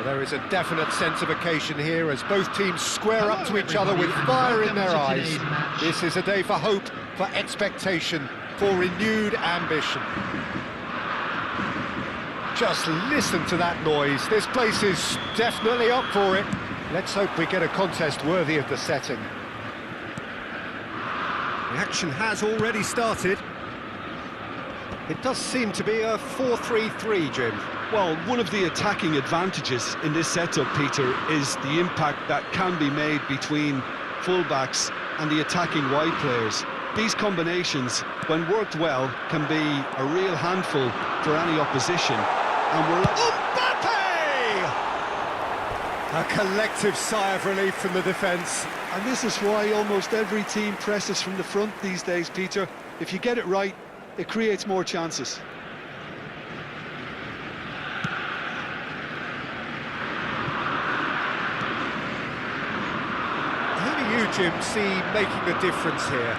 Well, there is a definite sense of occasion here as both teams square up to each other with fire in their eyes. This is a day for hope, for expectation, for renewed ambition. Just listen to that noise. This place is definitely up for it. Let's hope we get a contest worthy of the setting. The action has already started. It does seem to be a 4-3-3, Jim. Well, one of the attacking advantages in this setup, Peter, is the impact that can be made between fullbacks and the attacking wide players. These combinations, when worked well, can be a real handful for any opposition. And we're... Mbappe! A collective sigh of relief from the defence. And this is why almost every team presses from the front these days, Peter. If you get it right, it creates more chances. Who do you, Jim, see making the difference here?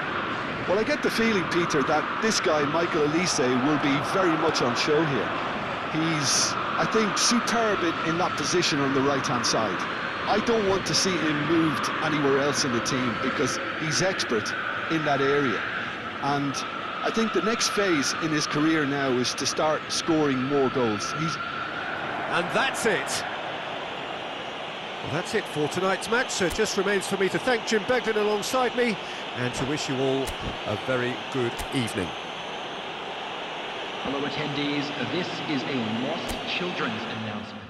Well, I get the feeling, Peter, that this guy, Michael Elise, will be very much on show here. He's, I think, superb in that position on the right-hand side. I don't want to see him moved anywhere else in the team because he's expert in that area. And I think the next phase in his career now is to start scoring more goals. And that's it. Well, that's it for tonight's match, so it just remains for me to thank Jim Beglin alongside me and to wish you all a very good evening. Hello attendees, this is a Lost Children's announcement.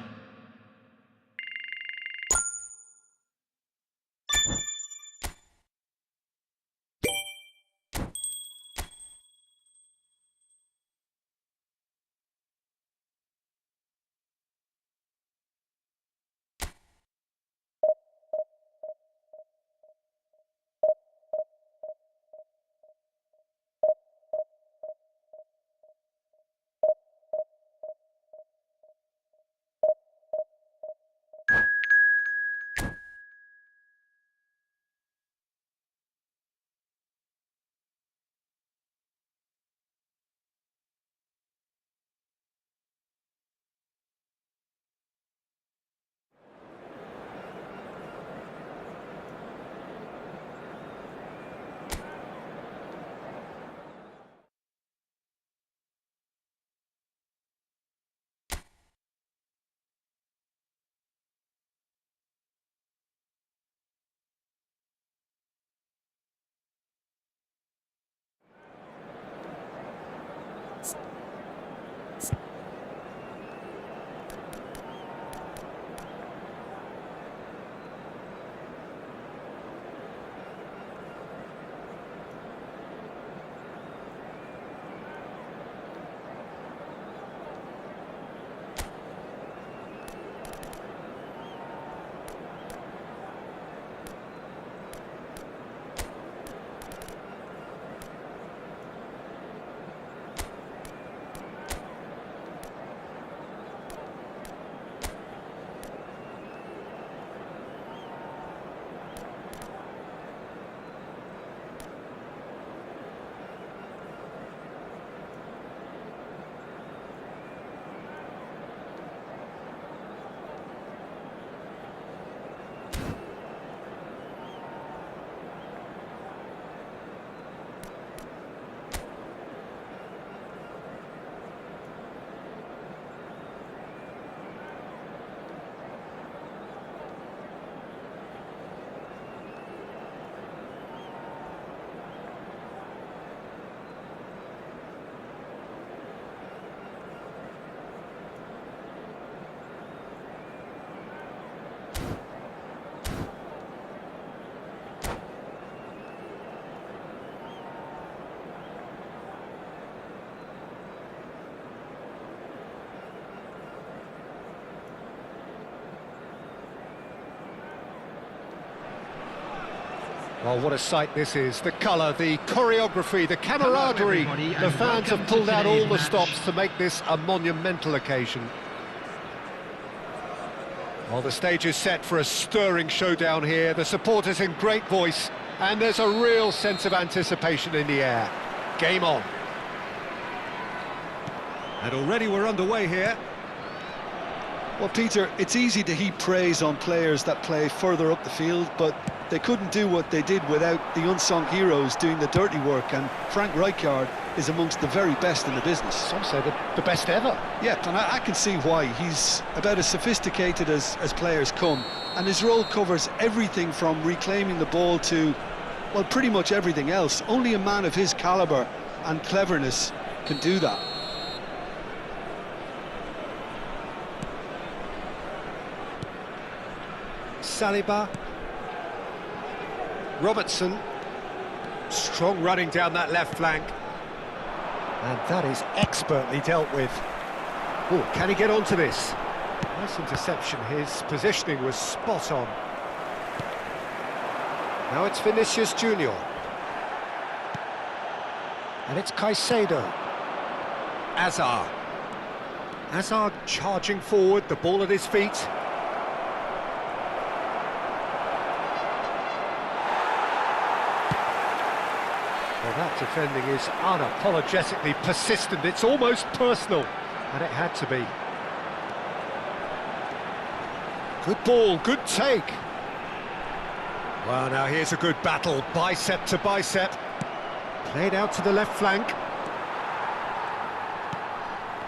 Well, what a sight this is. The colour, the choreography, the camaraderie. The fans have pulled out all the stops to make this a monumental occasion. Well, the stage is set for a stirring showdown here. The supporters in great voice, and there's a real sense of anticipation in the air. Game on. And already we're underway here. Well, Peter, it's easy to heap praise on players that play further up the field, but they couldn't do what they did without the unsung heroes doing the dirty work, and Frank Rijkaard is amongst the very best in the business. Some say the best ever. Yeah, and I can see why. He's about as sophisticated as players come, and his role covers everything from reclaiming the ball to, well, pretty much everything else. Only a man of his calibre and cleverness can do that. Saliba. Robertson. Strong running down that left flank. And that is expertly dealt with. Oh, can he get onto this? Nice interception. His positioning was spot on. Now it's Vinicius Junior. And it's Caicedo. Azar. Azar charging forward, the ball at his feet. Well, that defending is unapologetically persistent. It's almost personal, and it had to be. Good ball, good take. Well, now here's a good battle, bicep to bicep. Played out to the left flank.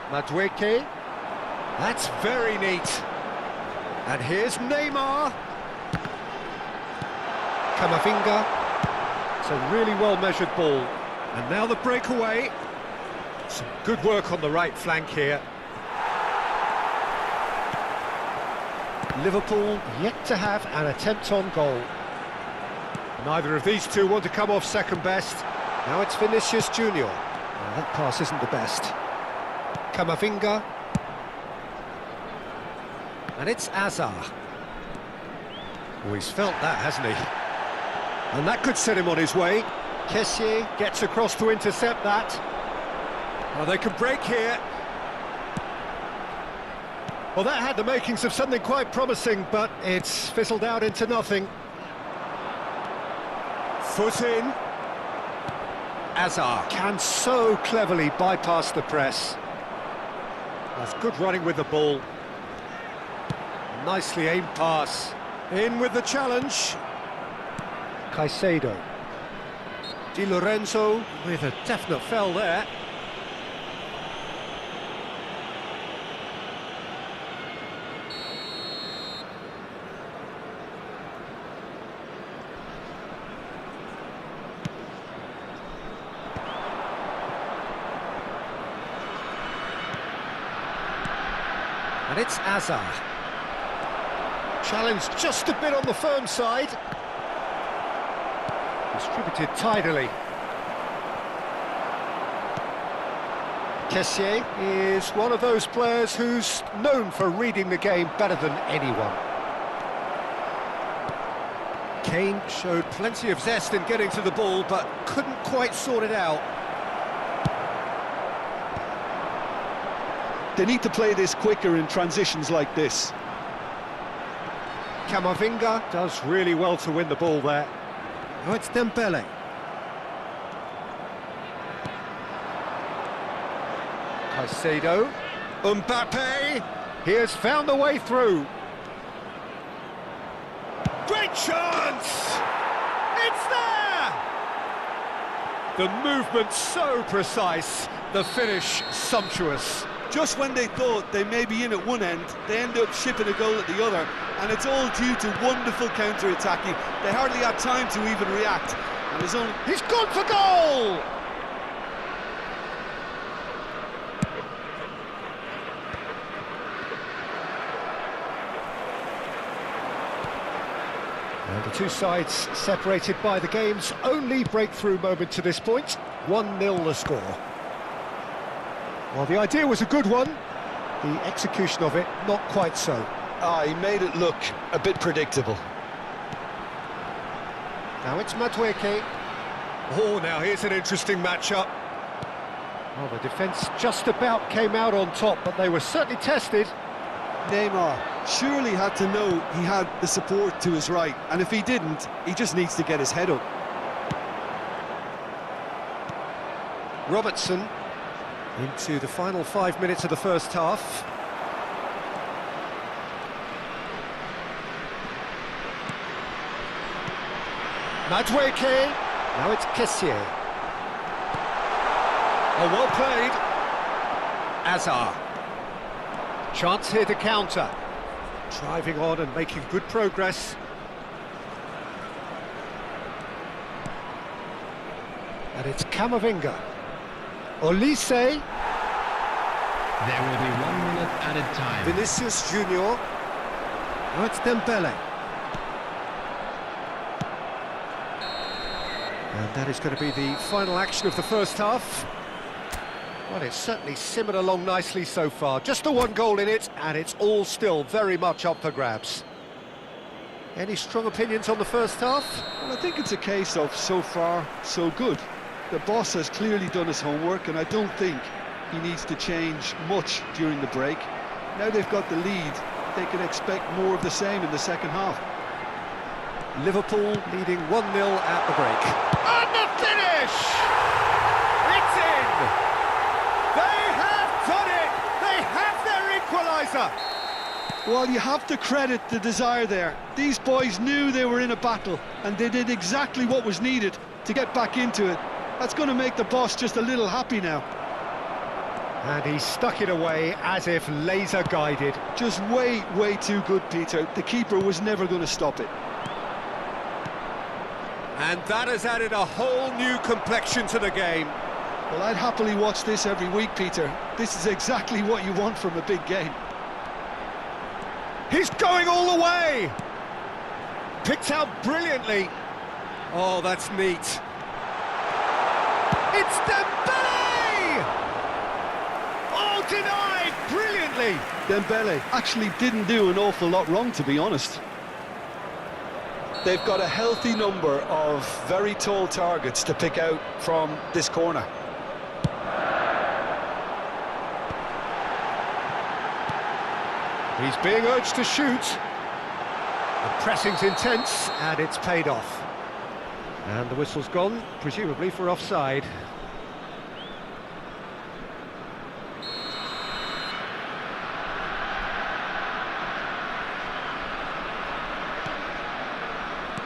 Madueke. That's very neat. And here's Neymar. Camavinga. It's a really well-measured ball. And now the breakaway. Some good work on the right flank here. Liverpool yet to have an attempt on goal. Neither of these two want to come off second best. Now it's Vinicius Junior. Well, that pass isn't the best. Camavinga. And it's Azar. Oh, he's felt that, hasn't he? And that could set him on his way. Kessié gets across to intercept that. Oh, they can break here. Well, that had the makings of something quite promising, but it's fizzled out into nothing. Foot in. Azar can so cleverly bypass the press. That's good running with the ball. Nicely aimed pass. In with the challenge. Caicedo. Di Lorenzo with a definite foul there. And it's Azar. Challenge just a bit on the firm side. Distributed tidily. Kessié is one of those players who's known for reading the game better than anyone. Kane showed plenty of zest in getting to the ball, but couldn't quite sort it out. They need to play this quicker in transitions like this. Camavinga does really well to win the ball there. Now it's Dembele. Caicedo. Mbappe. He has found the way through. Great chance! It's there! The movement so precise, the finish sumptuous. Just when they thought they may be in at one end, they end up shipping a goal at the other, and it's all due to wonderful counter-attacking. They hardly had time to even react, and his own... He's gone for goal! And the two sides separated by the game's only breakthrough moment to this point. 1-0 the score. Well, the idea was a good one, the execution of it not quite so. he made it look a bit predictable. Now it's Madueke. Oh, now here's an interesting matchup. Well, the defence just about came out on top, but they were certainly tested. Neymar surely had to know he had the support to his right, and if he didn't, he just needs to get his head up. Robertson into the final 5 minutes of the first half. Madweke. Now it's Kessier. Oh, well played. Azar. Chance here to counter. Driving on and making good progress. And it's Camavinga. Olise. There will be 1 minute added time. Vinicius Junior. Now it's Dembele. And that is going to be the final action of the first half. Well, it's certainly simmered along nicely so far. Just the one goal in it, and it's all still very much up for grabs. Any strong opinions on the first half? Well, I think it's a case of so far, so good. The boss has clearly done his homework, and I don't think he needs to change much during the break. Now they've got the lead, they can expect more of the same in the second half. Liverpool leading 1-0 at the break. And the finish! It's in! They have done it! They have their equaliser! Well, you have to credit the desire there. These boys knew they were in a battle, and they did exactly what was needed to get back into it. That's going to make the boss just a little happy now. And he stuck it away as if laser-guided. Just way too good, Peter. The keeper was never going to stop it. And that has added a whole new complexion to the game. Well, I'd happily watch this every week, Peter. This is exactly what you want from a big game. He's going all the way! Picked out brilliantly. Oh, that's neat. It's Dembele! Oh, denied brilliantly! Dembele actually didn't do an awful lot wrong, to be honest. They've got a healthy number of very tall targets to pick out from this corner. He's being urged to shoot. The pressing's intense, and it's paid off. And the whistle's gone, presumably for offside.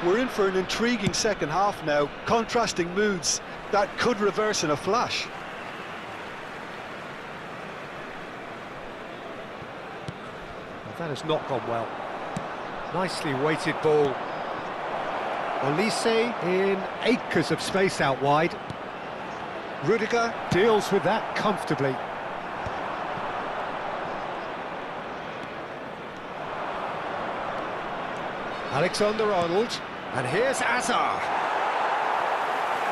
We're in for an intriguing second half now, contrasting moods that could reverse in a flash. Well, that has not gone well. Nicely weighted ball. Olise in acres of space out wide. Rudiger deals with that comfortably. Alexander-Arnold, and here's Azar.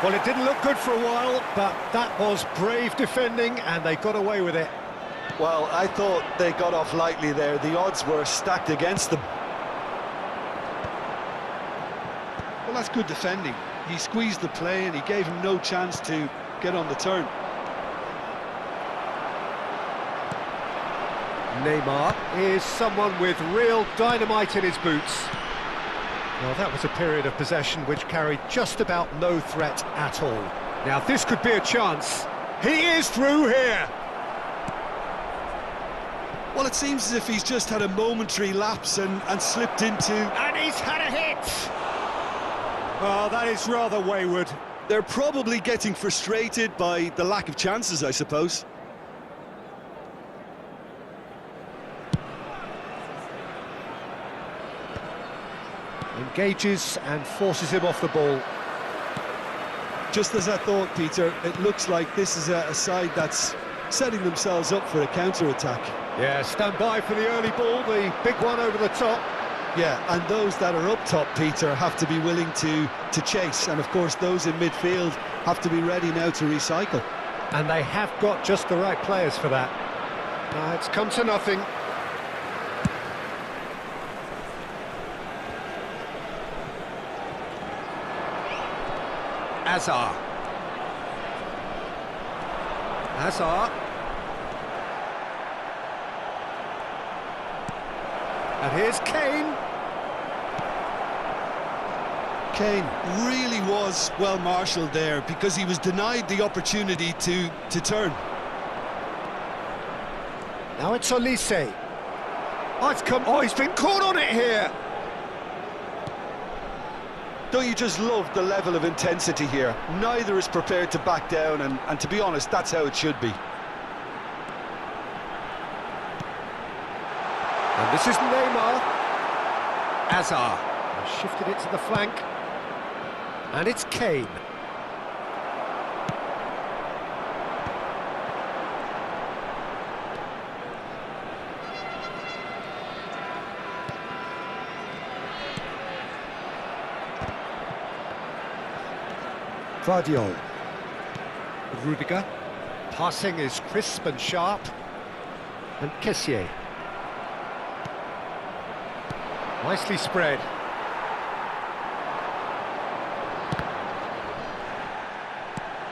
Well, it didn't look good for a while, but that was brave defending, and they got away with it. Well, I thought they got off lightly there. The odds were stacked against them. Well, that's good defending. He squeezed the play and he gave him no chance to get on the turn. Neymar is someone with real dynamite in his boots. Well, that was a period of possession which carried just about no threat at all. Now, this could be a chance. He is through here. Well, it seems as if he's just had a momentary lapse and slipped into... And he's had a hit! Oh, that is rather wayward. They're probably getting frustrated by the lack of chances, I suppose. Engages and forces him off the ball. Just as I thought, Peter, it looks like this is a side that's setting themselves up for a counter-attack. Yeah, stand by for the early ball, the big one over the top. Yeah, and those that are up top, Peter, have to be willing to chase. And, of course, those in midfield have to be ready now to recycle. And they have got just the right players for that. It's come to nothing. Azar. And here's Kane. Kane really was well marshalled there because he was denied the opportunity to turn. Now it's Olise. Oh, he's been caught on it here. Don't you just love the level of intensity here? Neither is prepared to back down, and to be honest, that's how it should be. And this is Neymar. Azar has shifted it to the flank. And it's Kane. Vardiol. Rudiger. Passing is crisp and sharp. And Kessié. Nicely spread.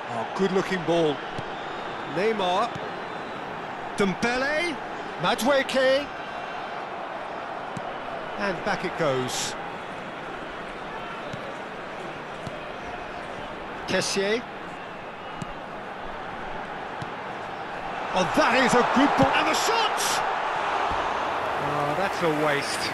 Oh, good-looking ball. Neymar. Dembele. Madueke. And back it goes. Kessié. Oh, that is a good ball. And the shot! Oh, that's a waste.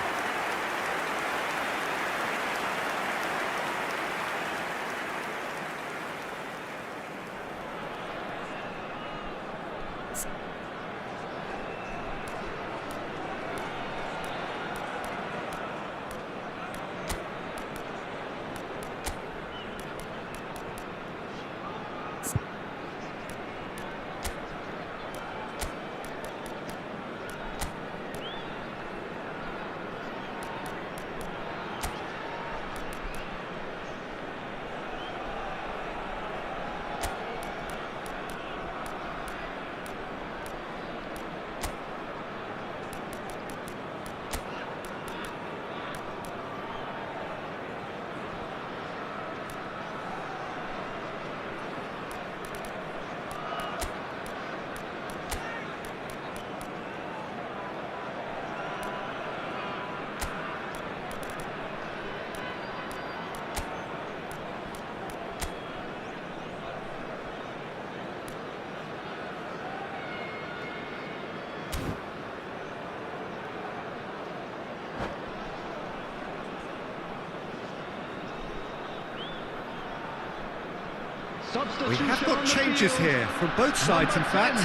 We have got changes here from both sides, in fact.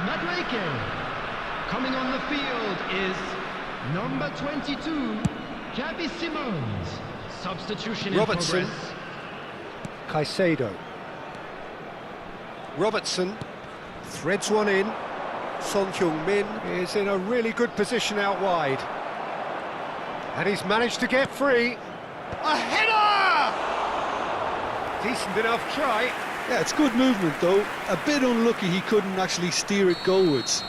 Madueke. Coming on the field is number 22, Gabby Simons. Substitution Robertson. in progress. Caicedo. Robertson threads one in. Son Heung-min is in a really good position out wide. And he's managed to get free. A header! Decent enough try. Yeah, it's good movement though. A bit unlucky he couldn't actually steer it goalwards.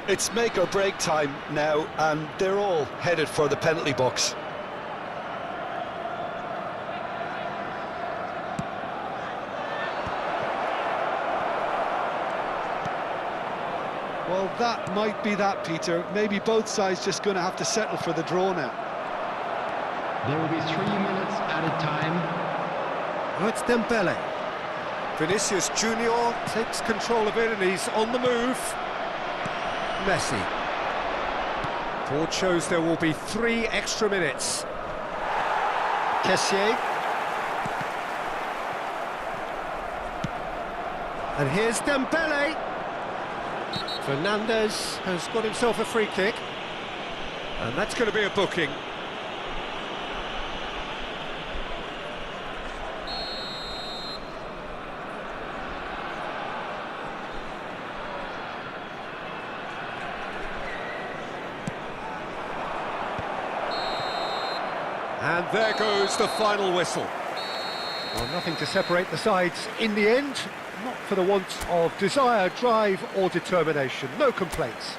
It's make or break time now, and they're all headed for the penalty box. Well, that might be that, Peter. Maybe both sides just going to have to settle for the draw now. There will be 3 minutes added time. Oh, it's Dembele. Vinicius Junior takes control of it and he's on the move. Messi. Board shows there will be 3 extra minutes. Kessié. And here's Dembele. Fernandez has got himself a free kick. And that's going to be a booking. And there goes the final whistle. Well, nothing to separate the sides in the end, not for the want of desire, drive or determination. No complaints.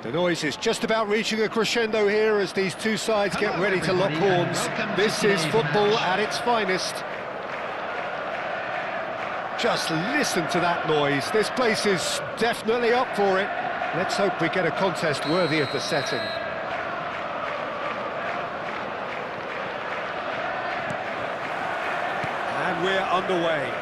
The noise is just about reaching a crescendo here as these two sides get ready to lock everybody, and horns. welcome to This is today's football match. at its finest. Just listen to that noise. This place is definitely up for it. Let's hope we get a contest worthy of the setting. And we're underway.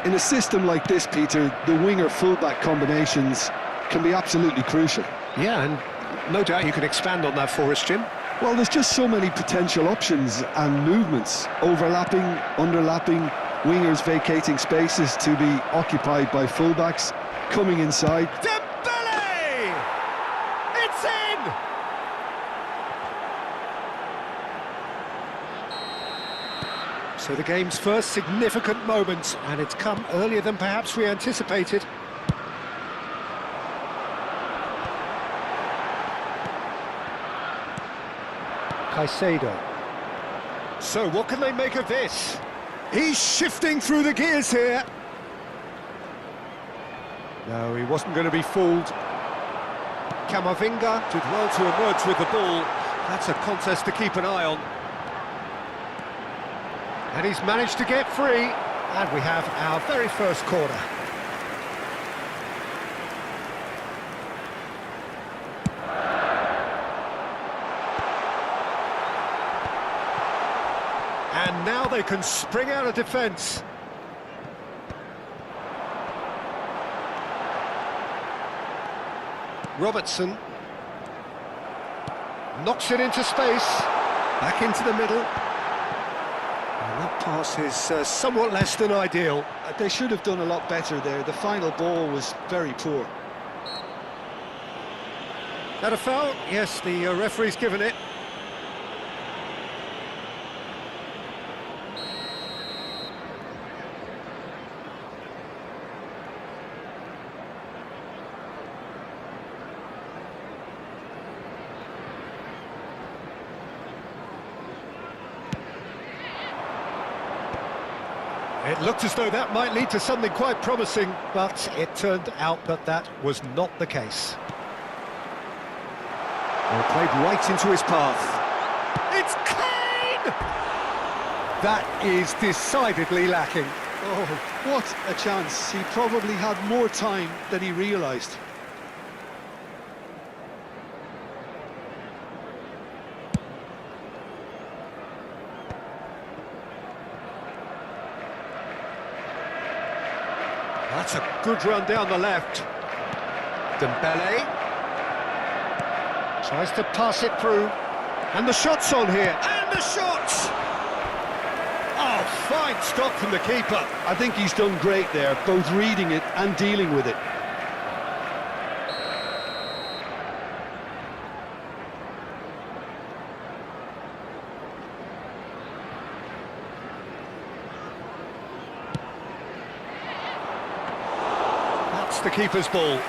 In a system like this, Peter, the winger-fullback combinations can be absolutely crucial. Yeah, and no doubt you can expand on that for us, Jim. Well, there's just so many potential options and movements, overlapping, underlapping, wingers vacating spaces to be occupied by fullbacks, coming inside. Dembele! It's in! So the game's first significant moment, and it's come earlier than perhaps we anticipated. Caicedo. So what can they make of this? He's shifting through the gears here. No, he wasn't going to be fooled. Camavinga did well to emerge with the ball. That's a contest to keep an eye on. And he's managed to get free. And we have our very first corner. And now they can spring out of defence. Robertson knocks it into space, back into the middle. And that pass is somewhat less than ideal. They should have done a lot better there. The final ball was very poor. That a foul? Yes, the referee's given it. It looked as though that might lead to something quite promising, but it turned out that that was not the case. Well, played right into his path. It's Kane! That is decidedly lacking. Oh, what a chance. He probably had more time than he realised. That's a good run down the left. Dembele tries to pass it through. And the shot's on here. And the shot! Oh, fine stop from the keeper. I think he's done great there, both reading it and dealing with it. That's the keeper's ball.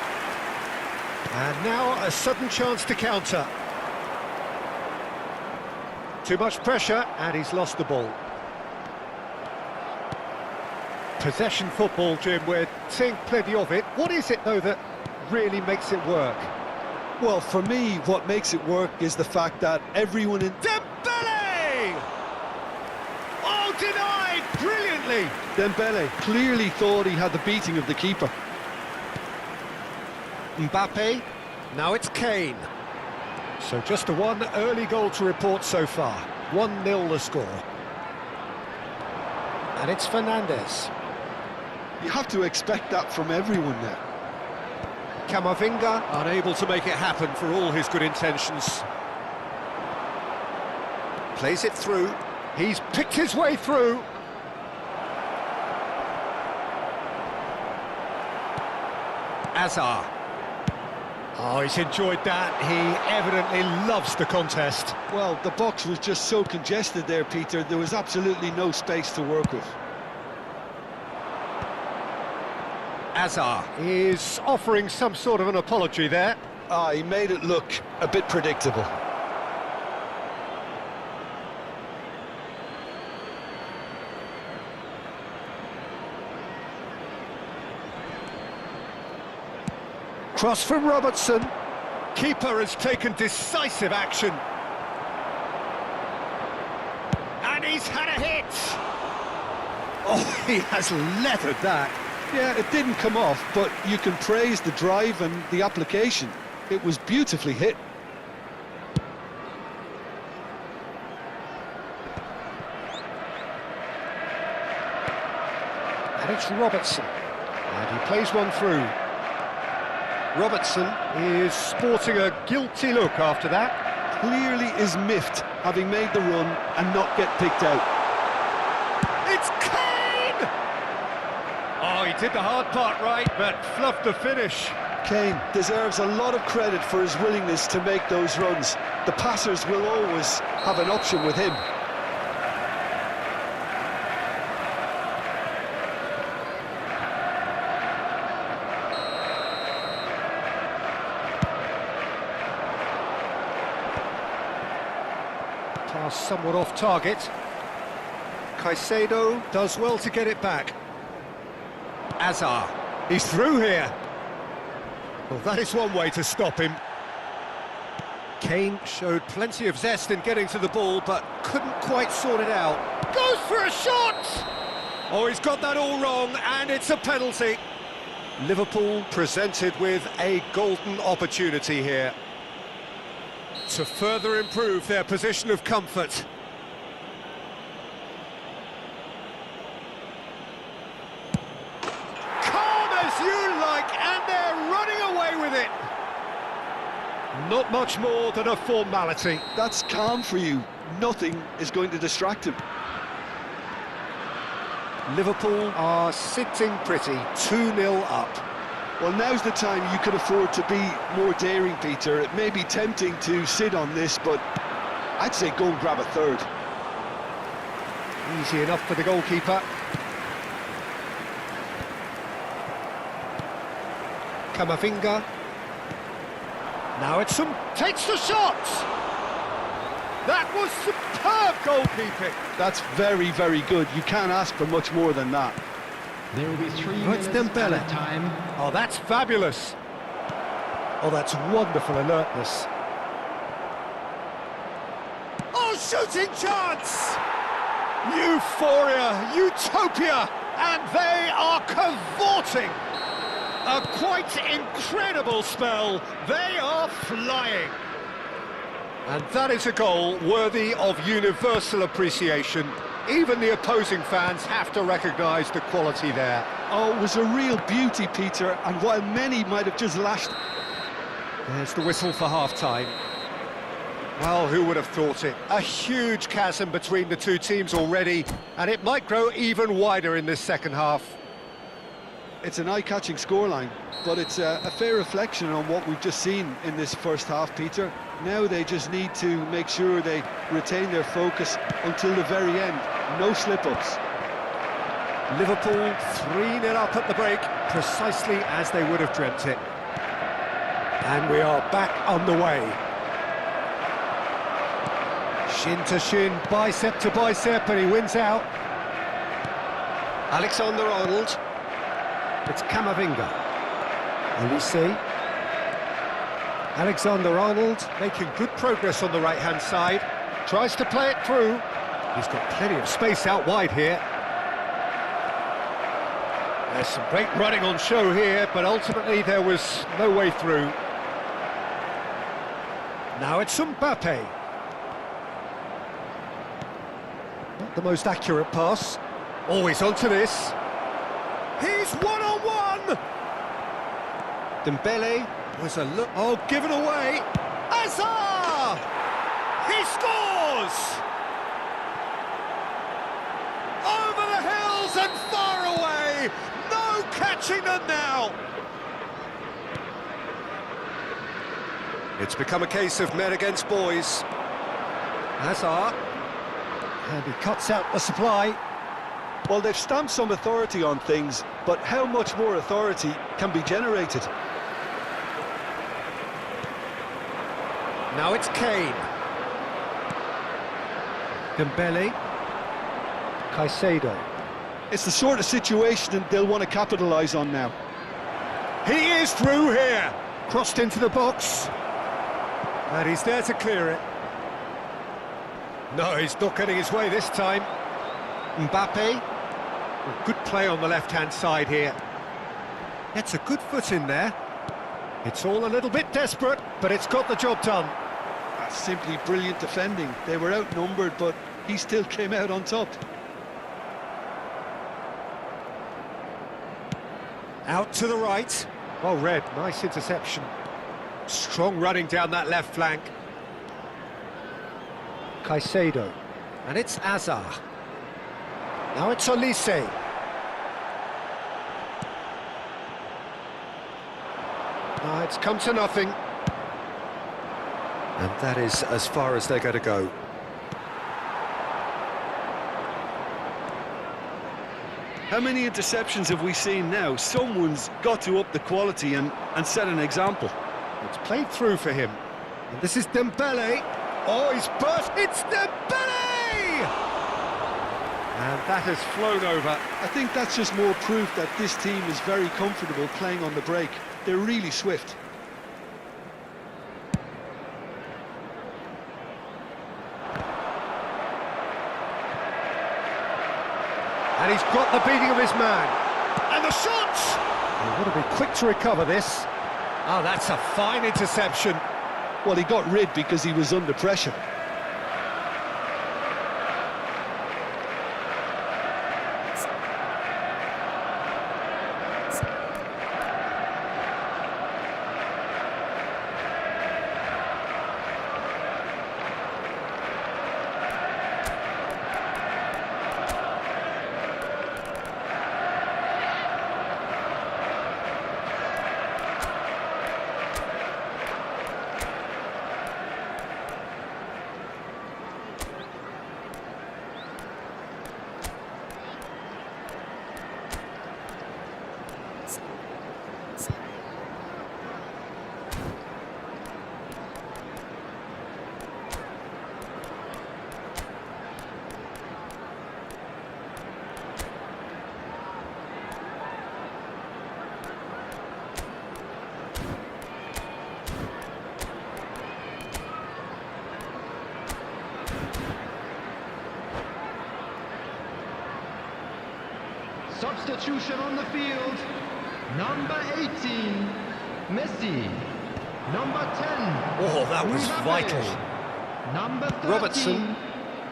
And now a sudden chance to counter. Too much pressure, and he's lost the ball. Possession football, Jim, we're seeing plenty of it. What is it, though, that really makes it work? Well, for me, what makes it work is the fact that everyone in... Dembele! Oh, denied brilliantly! Dembele clearly thought he had the beating of the keeper. Mbappe, now it's Kane. So just the one early goal to report so far. 1-0 the score. And it's Fernandes. You have to expect that from everyone now. Camavinga, unable to make it happen for all his good intentions. Plays it through. He's picked his way through. Azar. Oh, he's enjoyed that. He evidently loves the contest. Well, the box was just so congested there, Peter. There was absolutely no space to work with. Azar is offering some sort of an apology there. He made it look a bit predictable. Cross from Robertson. Keeper has taken decisive action. And he's had a hit. Oh, he has leathered that. Yeah, it didn't come off, but you can praise the drive and the application. It was beautifully hit. And it's Robertson. And he plays one through. Robertson is sporting a guilty look after that. Clearly is miffed, having made the run and not get picked out. It's Kane! Oh, he did the hard part right, but fluffed the finish. Kane deserves a lot of credit for his willingness to make those runs. The passers will always have an option with him. Pass somewhat off target. Caicedo does well to get it back. Azar, he's through here. Well, that is one way to stop him. Kane showed plenty of zest in getting to the ball, but couldn't quite sort it out. Goes for a shot! Oh, he's got that all wrong, and it's a penalty. Liverpool presented with a golden opportunity here to further improve their position of comfort. Calm as you like, and they're running away with it. Not much more than a formality. That's calm for you. Nothing is going to distract him. Liverpool are sitting pretty, 2-0 up. Well, now's the time you can afford to be more daring, Peter. It may be tempting to sit on this, but I'd say go and grab a third. Easy enough for the goalkeeper. Camavinga. Now it's takes the shot! That was superb goalkeeping. That's very, very good. You can't ask for much more than that. There will be 3 Oh, it's minutes Dembele. at a time. Oh, that's fabulous. Oh, that's wonderful alertness. Oh, shooting chance! Euphoria, utopia, and they are cavorting. A quite incredible spell. They are flying. And that is a goal worthy of universal appreciation. Even the opposing fans have to recognise the quality there. Oh, it was a real beauty, Peter, and while many might have just lashed... There's the whistle for half-time. Well, who would have thought it? A huge chasm between the two teams already, and it might grow even wider in this second half. It's an eye-catching scoreline, but it's a fair reflection on what we've just seen in this first half, Peter. Now they just need to make sure they retain their focus until the very end. No slip-ups. Liverpool 3-0 up at the break, precisely as they would have dreamt it. And we are back on the way. Shin to shin, bicep to bicep, and he wins out. Alexander-Arnold. It's Camavinga. Olise. Alexander-Arnold making good progress on the right-hand side. Tries to play it through. He's got plenty of space out wide here. There's some great running on show here, but ultimately there was no way through. Now it's Mbappe. Not the most accurate pass. Always onto this. He's one-on-one! Dembele was a look... Oh, given away! Azar! He scores! Over the hills and far away! No catching them now! It's become a case of men against boys. Azar. And he cuts out the supply. Well, they've stamped some authority on things, but how much more authority can be generated? Now it's Kane. Dembele. Caicedo. It's the sort of situation they'll want to capitalise on now. He is through here. Crossed into the box. And he's there to clear it. No, he's not getting his way this time. Mbappe. Well, good play on the left-hand side here. Gets a good foot in there. It's all a little bit desperate, but it's got the job done. That's simply brilliant defending. They were outnumbered, but he still came out on top. Out to the right. Well read, nice interception. Strong running down that left flank. Caicedo. And it's Azar. Now it's Olise. No, it's come to nothing. And that is as far as they're going to go. How many interceptions have we seen now? Someone's got to up the quality and set an example. It's played through for him. And this is Dembele. Oh, he's burst. It's Dembele! And that has flown over. I think that's just more proof that this team is very comfortable playing on the break. They're really swift. And he's got the beating of his man. And the shot! He'll want to be quick to recover this. Oh, that's a fine interception. Well, he got rid because he was under pressure. Substitution on the field. Number 18, Messi. Number 10. Oh, that was Mbappe. vital. Number 13, Robertson.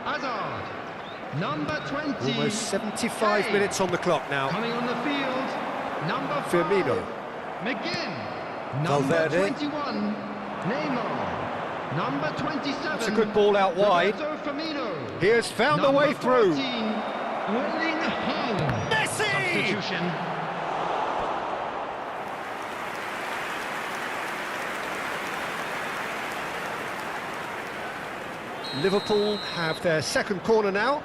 Hazard. Number 20. Almost 75 Hey. minutes on the clock now. Coming on the field. Number 5, Firmino. McGinn. Number Valverde. 21, Neymar. Number 27. It's a good ball out wide. Roberto Firmino. He has found the Number way through. 14, Willingham. Messi! Substitution. Liverpool have their second corner now.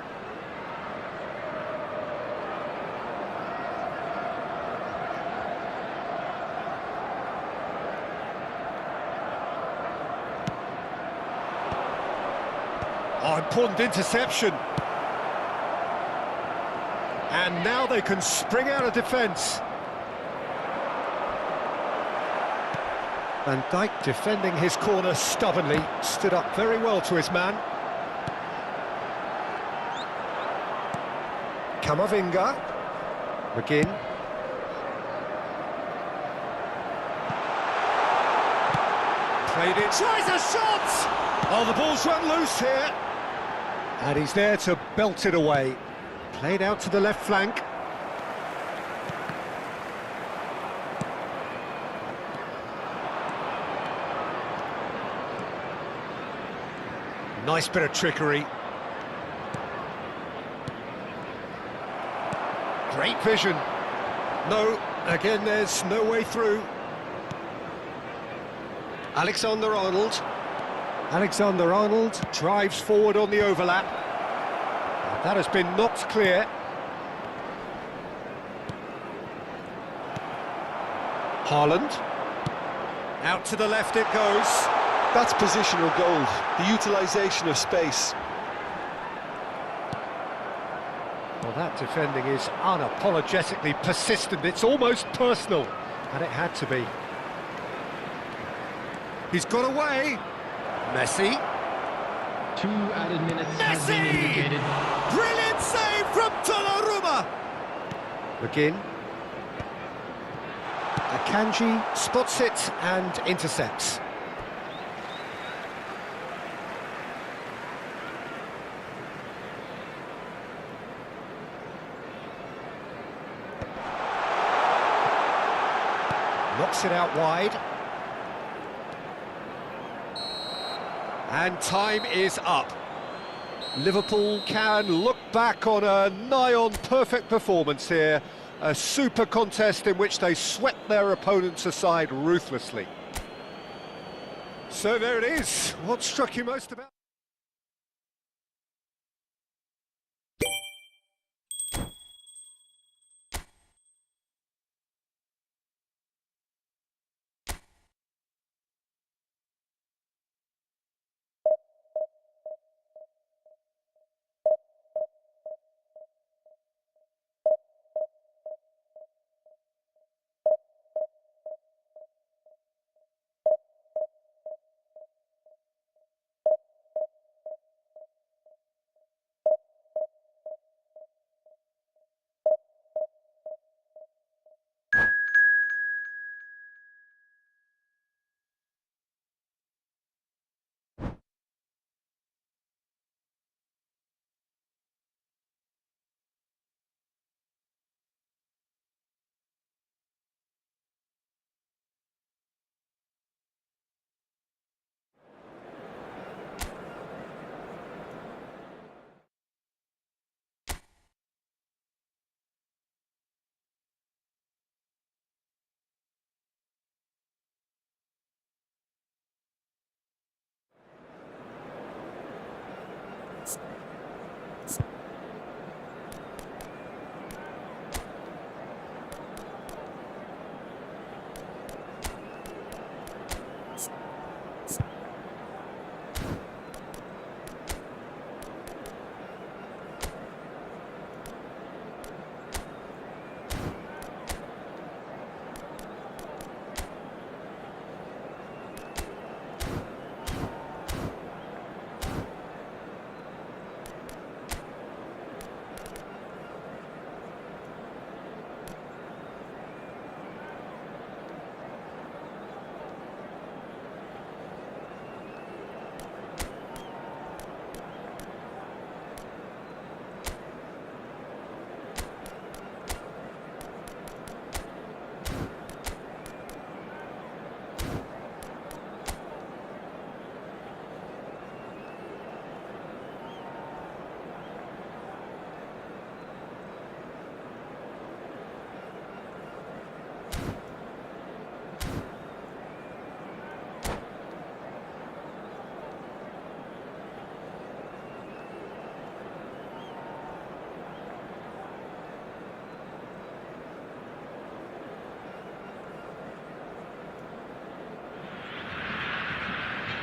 Oh, important interception. And now they can spring out of defence. Van Dijk defending his corner stubbornly, stood up very well to his man. Camavinga. McGinn. Played it, tries a shot! Oh, the ball's run loose here. And he's there to belt it away. Played out to the left flank. Nice bit of trickery. Great vision. No, again there's no way through. Alexander-Arnold. Alexander-Arnold drives forward on the overlap. That has been knocked clear. Haaland. Out to the left it goes. That's positional gold, the utilisation of space. Well, that defending is unapologetically persistent. It's almost personal, and it had to be. He's got away. Messi. 2 added minutes have been Messi! indicated. Brilliant save from Donnarumma. McGinn. Akanji spots it and intercepts. Knocks it out wide. And time is up. Liverpool can look back on a nigh-on perfect performance here. A super contest in which they swept their opponents aside ruthlessly. So there it is. What struck you most about?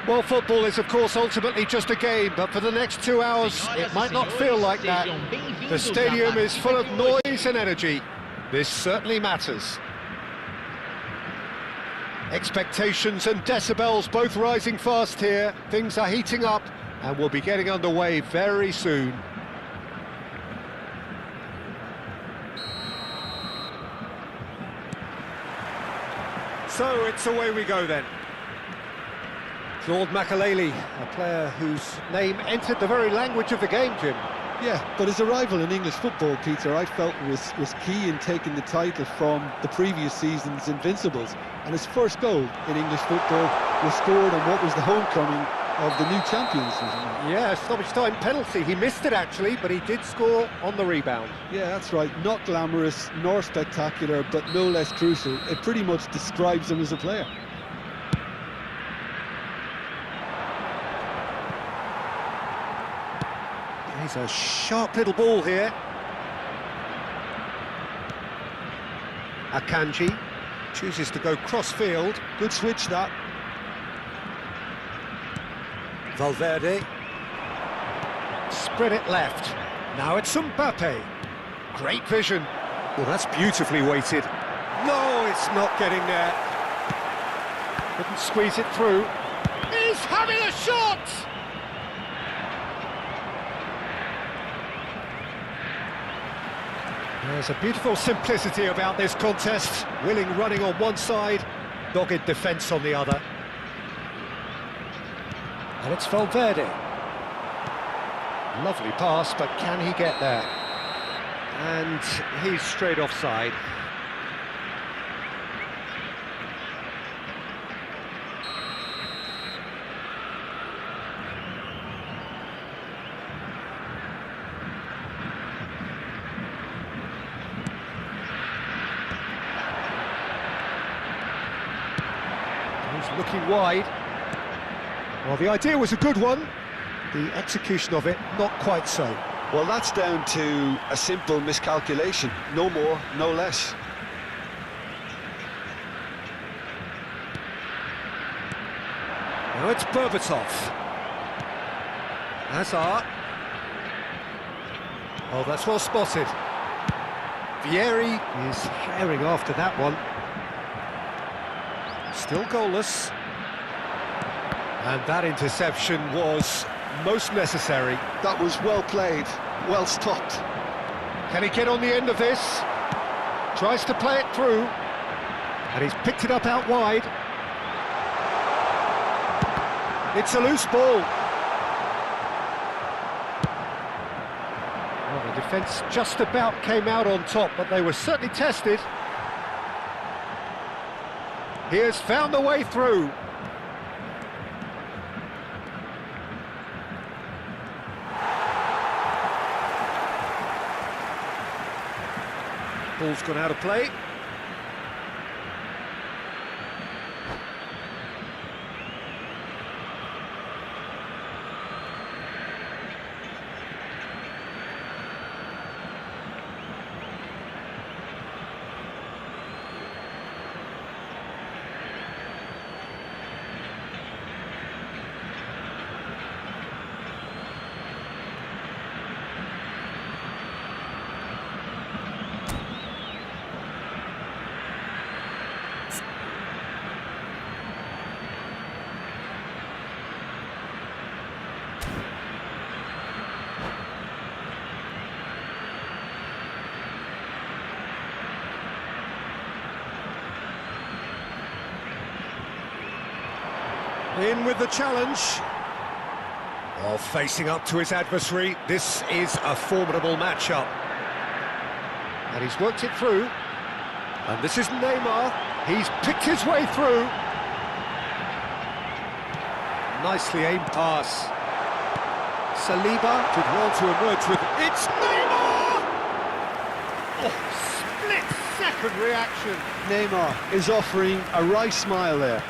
Well, football is, of course, ultimately just a game, but for the next 2 hours, it might not feel like that. The stadium is full of noise and energy. This certainly matters. Expectations and decibels both rising fast here. Things are heating up, and we'll be getting underway very soon. So it's away we go then. Claude Makelele, a player whose name entered the very language of the game, Jim. Yeah, but his arrival in English football, Peter, I felt was key in taking the title from the previous season's Invincibles. And his first goal in English football was scored on what was the homecoming of the new champions. Yeah, stoppage time penalty. He missed it actually, but he did score on the rebound. Yeah, that's right. Not glamorous, nor spectacular, but no less crucial. It pretty much describes him as a player. He's a sharp little ball here. Akanji chooses to go cross-field. Good switch, that. Valverde. Spread it left. Now it's Mbappe. Great vision. Well, that's beautifully weighted. No, it's not getting there. Couldn't squeeze it through. He's having a shot! There's a beautiful simplicity about this contest. Willing running on one side, dogged defence on the other. And it's Valverde. Lovely pass, but can he get there? And he's straight offside. He's looking wide. Well, the idea was a good one. The execution of it, not quite so. Well, that's down to a simple miscalculation. No more, no less. Now it's Berbatov. Hazard. Oh, that's well spotted. Vieri is herring after that one. Still goalless. And that interception was most necessary. That was well played, well stopped. Can he get on the end of this? Tries to play it through. And he's picked it up out wide. It's a loose ball. Well, the defence just about came out on top, but they were certainly tested. He has found the way through. Ball's gone out of play. In with the challenge. While facing up to his adversary, this is a formidable matchup. And he's worked it through. And this is Neymar. He's picked his way through. Nicely aimed pass. Saliba did well to emerge with... It's Neymar! Oh, split-second reaction. Neymar is offering a wry smile there.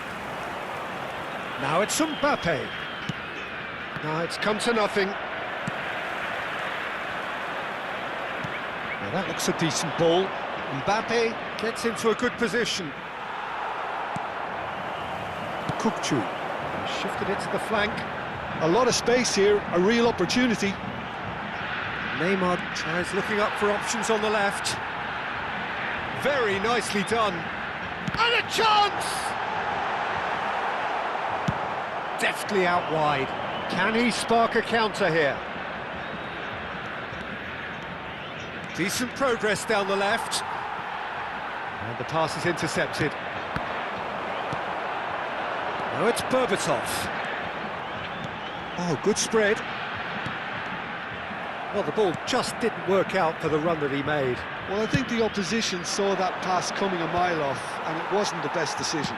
Now it's Mbappe. Now it's come to nothing. Now that looks a decent ball. Mbappe gets into a good position. Kukçu shifted it to the flank. A lot of space here, a real opportunity. Neymar tries looking up for options on the left. Very nicely done. And a chance! Deftly out wide. Can he spark a counter here? Decent progress down the left. And the pass is intercepted. Now it's Berbatov. Oh, good spread. Well, the ball just didn't work out for the run that he made. Well, I think the opposition saw that pass coming a mile off, and it wasn't the best decision.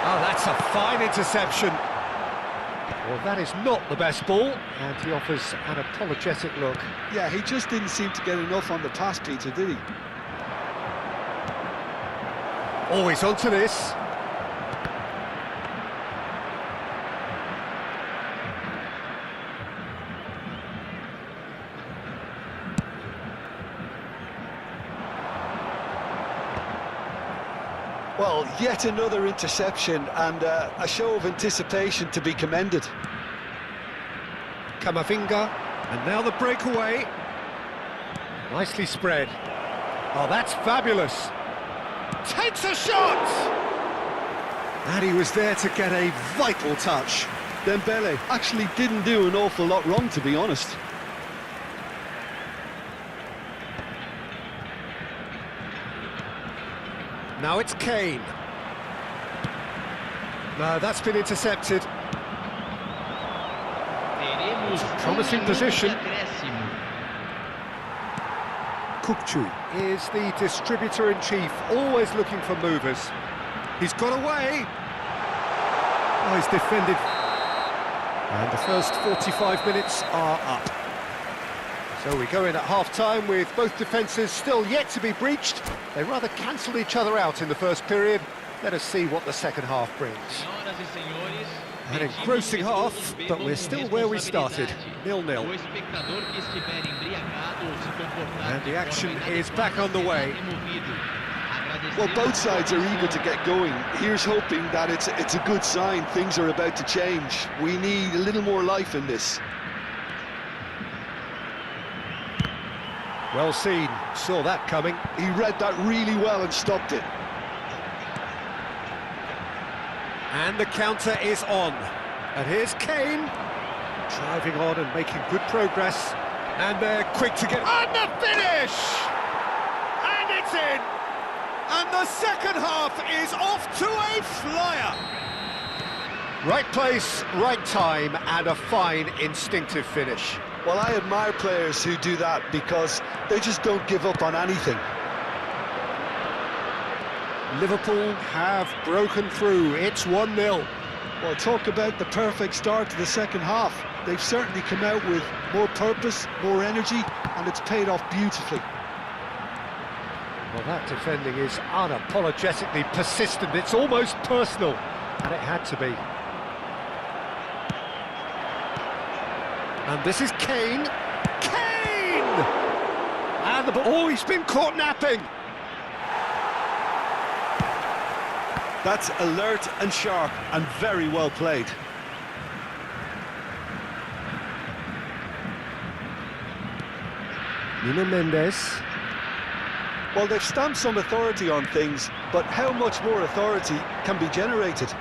Oh, that's a fine interception. Well, that is not the best ball, and he offers an apologetic look. Yeah, he just didn't seem to get enough on the pass, Peter, did he? Always onto this. Well, yet another interception and a show of anticipation to be commended. Camavinga, and now the breakaway. Nicely spread. Oh, that's fabulous. Takes a shot! And he was there to get a vital touch. Dembele actually didn't do an awful lot wrong, to be honest. Now it's Kane. No, that's been intercepted. Promising position. Kukcu is the distributor-in-chief, always looking for movers. He's got away. Oh, he's defended. And the first 45 minutes are up. So we go in at half-time with both defences still yet to be breached. They rather cancelled each other out in the first period. Let us see what the second half brings. An engrossing half, but we're still where we started, 0-0. And the action is back on the way. Well, both sides are eager to get going. Here's hoping that it's a good sign. Things are about to change. We need a little more life in this. Well seen, saw that coming. He read that really well and stopped it. And the counter is on. And here's Kane, driving on and making good progress. And they're quick to get... And the finish! And it's in! And the second half is off to a flyer! Right place, right time, and a fine instinctive finish. Well, I admire players who do that because they just don't give up on anything. Liverpool have broken through. It's 1-0. Well, talk about the perfect start to the second half. They've certainly come out with more purpose, more energy, and it's paid off beautifully. Well, that defending is unapologetically persistent. It's almost personal, and it had to be. And this is Kane. Kane! And the ball. Oh, he's been caught napping. That's alert and sharp and very well played. Nuno Mendes. Well, they've stamped some authority on things, but how much more authority can be generated?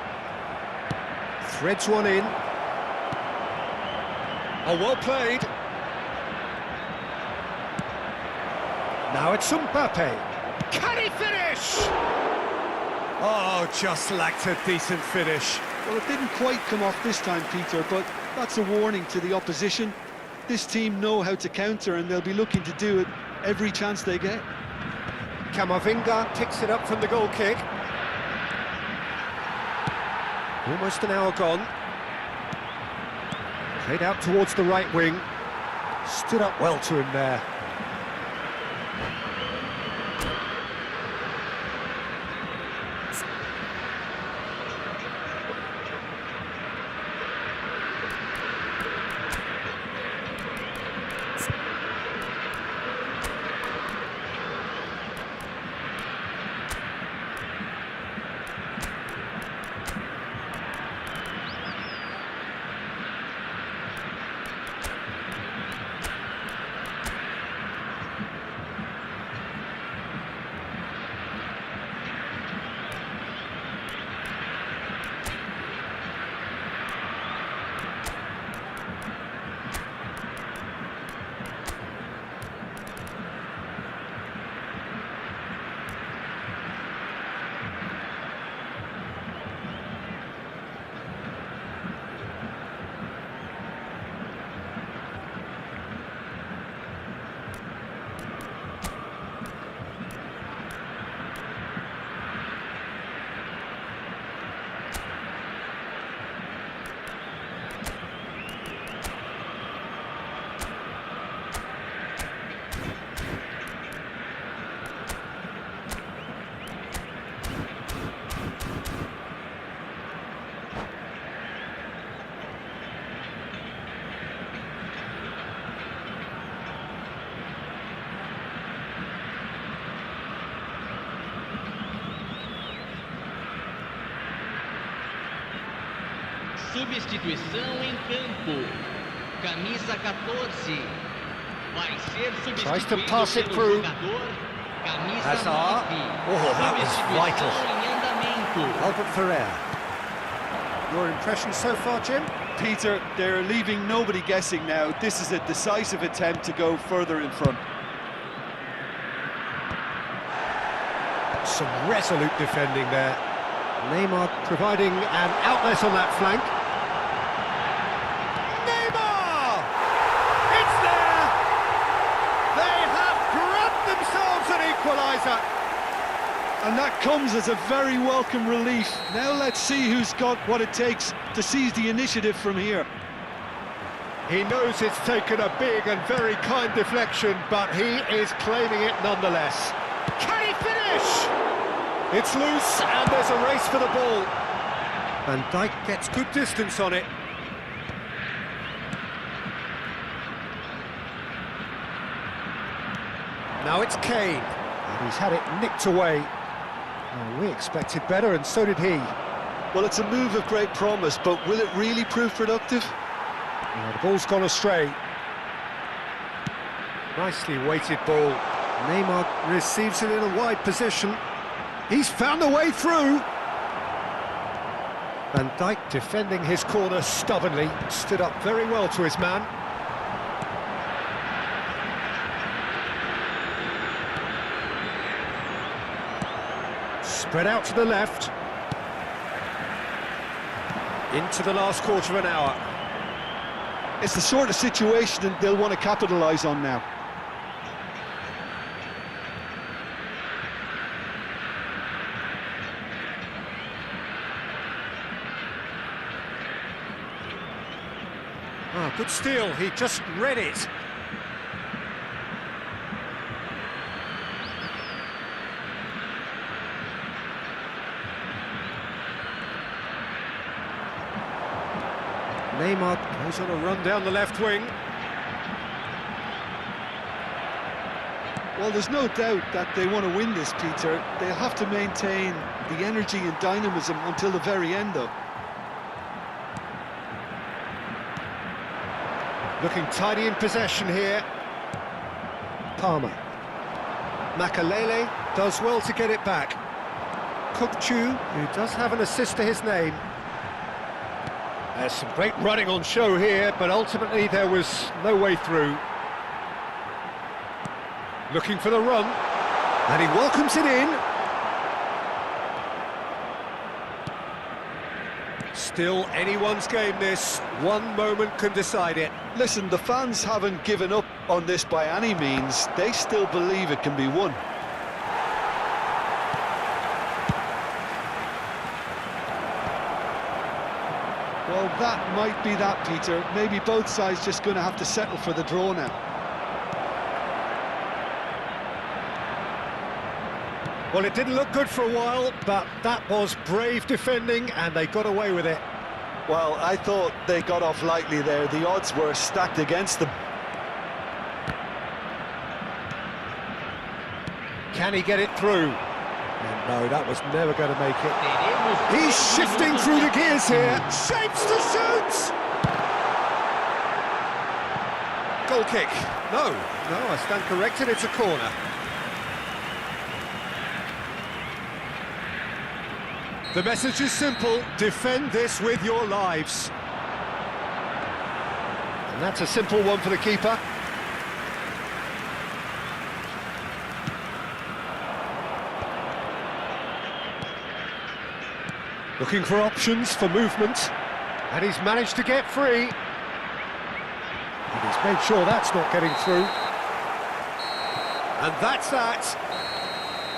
Threads one in. Oh, well played. Now it's Mbappe. Can he finish? Oh, just lacked a decent finish. Well, it didn't quite come off this time, Peter, but that's a warning to the opposition. This team know how to counter, and they'll be looking to do it every chance they get. Camavinga picks it up from the goal kick. Almost an hour gone. Played out towards the right wing. Stood up well to him there. Substituição em campo. Camisa 14. Vai ser Tries to substituído pass it pelo through. jogador. Camisa Hazard. 9. Oh, that was Substituição vital. em andamento. Albert Ferrer. Your impression so far, Jim? Peter, they're leaving nobody guessing now. This is a decisive attempt to go further in front. Some resolute defending there. Neymar providing an outlet on that flank. Neymar! It's there! They have grabbed themselves an equaliser. And that comes as a very welcome relief. Now let's see who's got what it takes to seize the initiative from here. He knows it's taken a big and very kind deflection, but he is claiming it nonetheless. Can he finish? It's loose, and there's a race for the ball. Van Dijk gets good distance on it. Now it's Kane, and he's had it nicked away. Well, we expected better, and so did he. Well, it's a move of great promise, but will it really prove productive? Well, the ball's gone astray. Nicely weighted ball. Neymar receives it in a wide position. He's found a way through. Van Dijk defending his corner stubbornly. Stood up very well to his man. Spread out to the left. Into the last quarter of an hour. It's the sort of situation that they'll want to capitalise on now. Ah, good steal, he just read it. Neymar goes on a run down the left wing. Well, there's no doubt that they want to win this, Peter. They'll have to maintain the energy and dynamism until the very end, though. Looking tidy in possession here. Palmer. Makalele does well to get it back. Kukchu, who does have an assist to his name. There's some great running on show here, but ultimately there was no way through. Looking for the run, and he welcomes it in. Still anyone's game this, one moment can decide it. Listen, the fans haven't given up on this by any means. They still believe it can be won. Well, that might be that, Peter. Maybe both sides just going to have to settle for the draw now. Well, it didn't look good for a while, but that was brave defending, and they got away with it. Well, I thought they got off lightly there. The odds were stacked against them. Can he get it through? And no, that was never going to make it. He's shifting through the gears here. Shapes to shoot! Goal kick. No, I stand corrected, it's a corner. The message is simple, defend this with your lives. And that's a simple one for the keeper. Looking for options for movement, and he's managed to get free. And he's made sure that's not getting through. And that's that.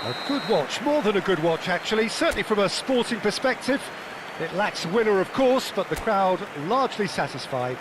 A good watch, more than a good watch actually, certainly from a sporting perspective. It lacks winner of course, but the crowd largely satisfied.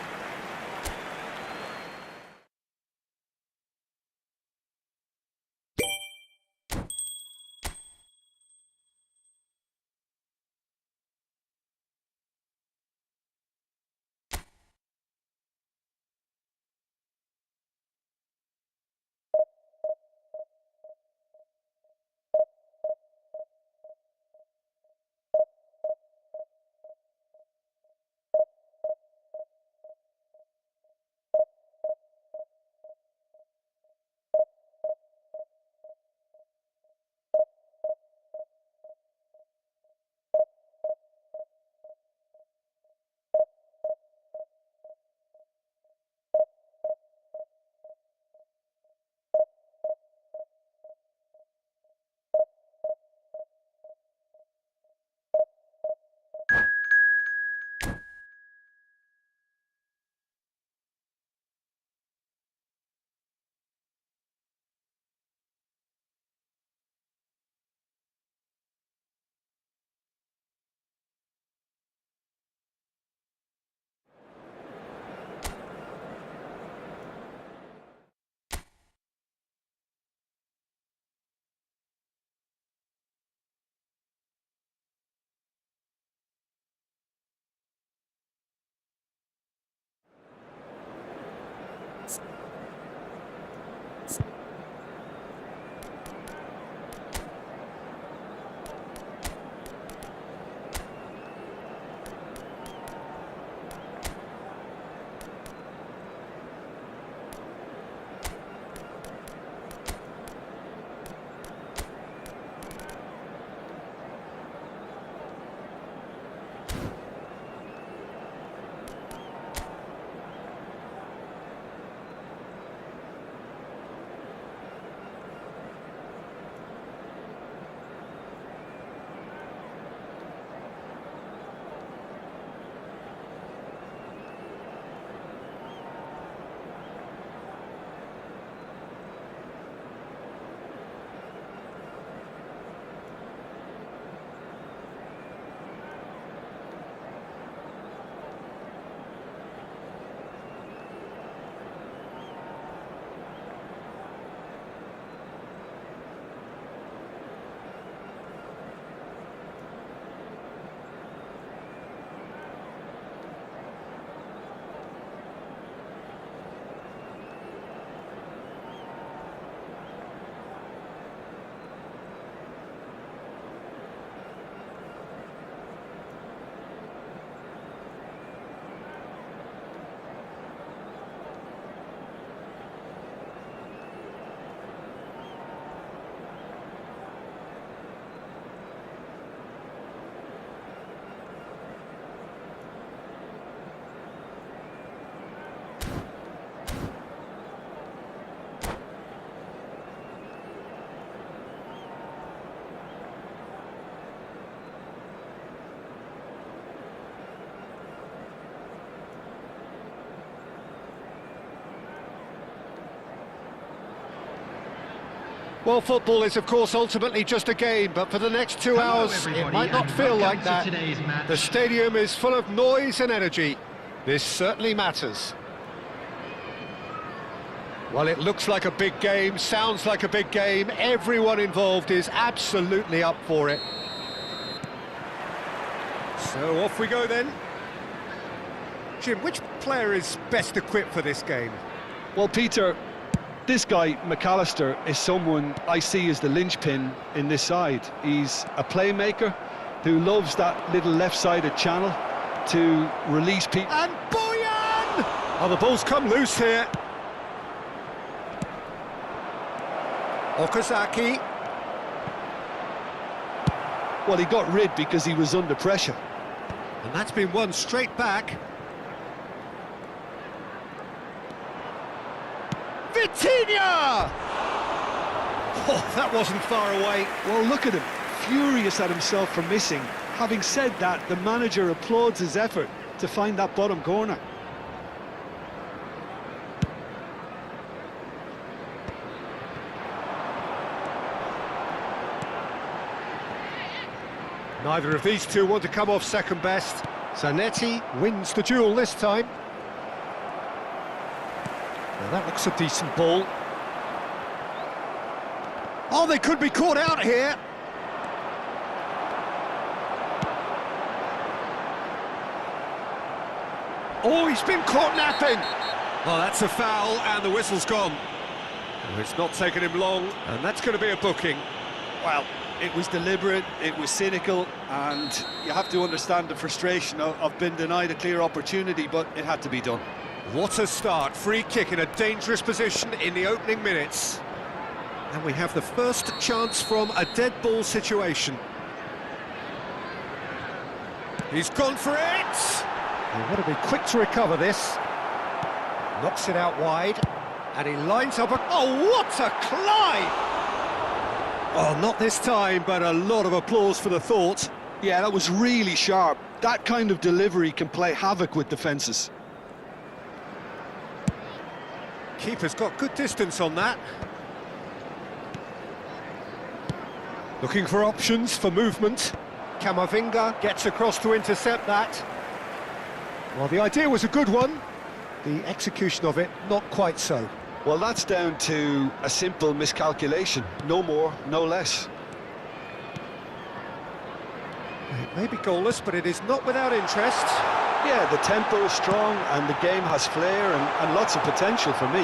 Well, football is, of course, ultimately just a game, but for the next 2 hours, it might not feel like that. The stadium is full of noise and energy. This certainly matters. Well, it looks like a big game, sounds like a big game. Everyone involved is absolutely up for it. So off we go then. Jim, which player is best equipped for this game? Well, Peter, this guy, McAllister, is someone I see as the linchpin in this side. He's a playmaker who loves that little left-sided channel to release people. And Boyan! Oh, the ball's come loose here. Okazaki. Well, he got rid because he was under pressure. And that's been won straight back. Vitinha! Oh, that wasn't far away. Well, look at him, furious at himself for missing. Having said that, the manager applauds his effort to find that bottom corner. Neither of these two want to come off second best. Zanetti wins the duel this time. Now that looks a decent ball. Oh, they could be caught out here. Oh, he's been caught napping. Oh, that's a foul, and the whistle's gone. Oh, it's not taken him long, and that's going to be a booking. Well, it was deliberate, it was cynical, and you have to understand the frustration of being denied a clear opportunity, but it had to be done. What a start. Free kick in a dangerous position in the opening minutes. And we have the first chance from a dead ball situation. He's gone for it! He want to be quick to recover this. Knocks it out wide. And he lines up a... Oh, what a climb! Oh, not this time, but a lot of applause for the thought. Yeah, that was really sharp. That kind of delivery can play havoc with defences. Keeper's got good distance on that. Looking for options for movement. Camavinga gets across to intercept that. Well, the idea was a good one. The execution of it, not quite so. Well, that's down to a simple miscalculation. No more, no less. It may be goalless, but it is not without interest. Yeah, the tempo is strong and the game has flair and lots of potential for me.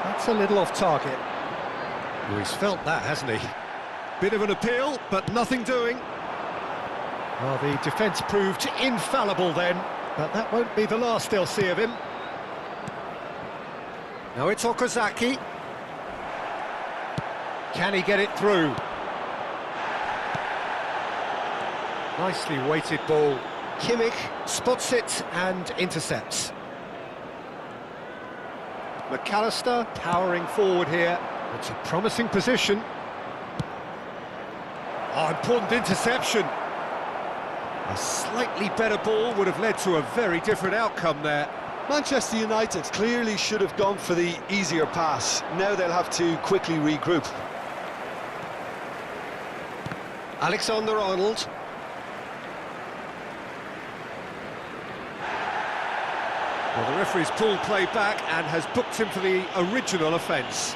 That's a little off target. Well, he's felt that, hasn't he? Bit of an appeal, but nothing doing. Well, the defence proved infallible then, but that won't be the last they'll see of him. Now it's Okazaki. Can he get it through? Nicely weighted ball. Kimmich spots it and intercepts. McAllister powering forward here. It's a promising position. Oh, important interception. A slightly better ball would have led to a very different outcome there. Manchester United clearly should have gone for the easier pass. Now they'll have to quickly regroup. Alexander-Arnold. Well, the referee's pulled play back and has booked him for the original offence.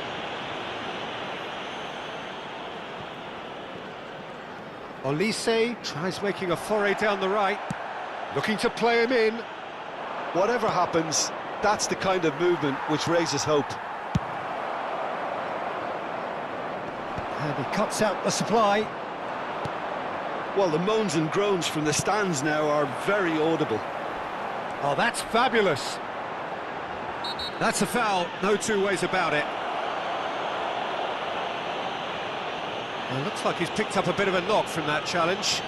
Olise tries making a foray down the right, looking to play him in. Whatever happens, that's the kind of movement which raises hope. And he cuts out the supply. Well, the moans and groans from the stands now are very audible. Oh, that's fabulous. That's a foul, no two ways about it. Well, looks like he's picked up a bit of a knock from that challenge.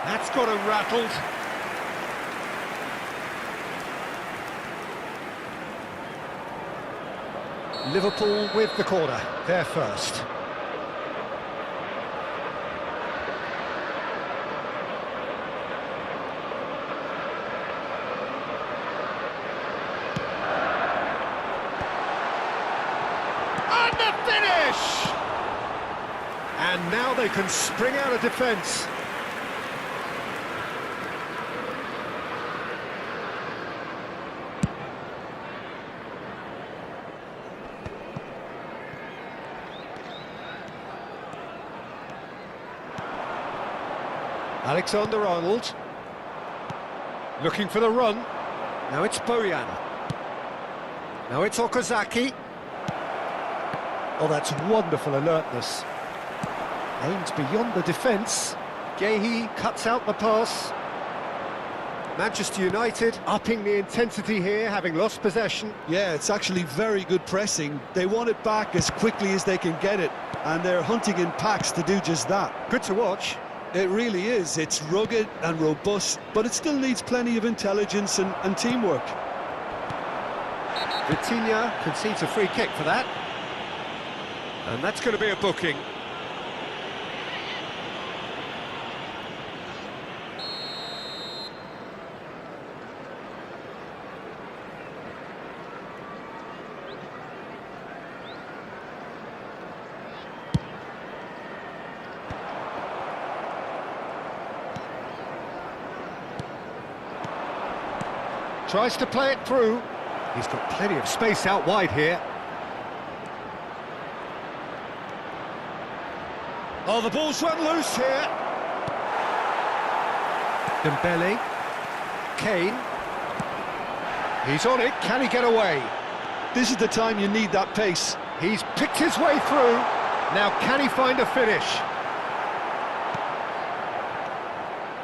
That's got him rattled. Liverpool with the corner, they're first. And the finish! And now they can spring out of defence. Alexander-Arnold, looking for the run. Now it's Bojan. Now it's Okazaki. Oh, that's wonderful alertness. Aims beyond the defence. Gehi cuts out the pass. Manchester United upping the intensity here, having lost possession. Yeah, it's actually very good pressing. They want it back as quickly as they can get it, and they're hunting in packs to do just that. Good to watch. It really is. It's rugged and robust, but it still needs plenty of intelligence and teamwork. Vitinha concedes a free kick for that. And that's going to be a booking. Tries to play it through. He's got plenty of space out wide here. Oh, the ball's run loose here. Dembele. Kane. He's on it. Can he get away? This is the time you need that pace. He's picked his way through. Now can he find a finish?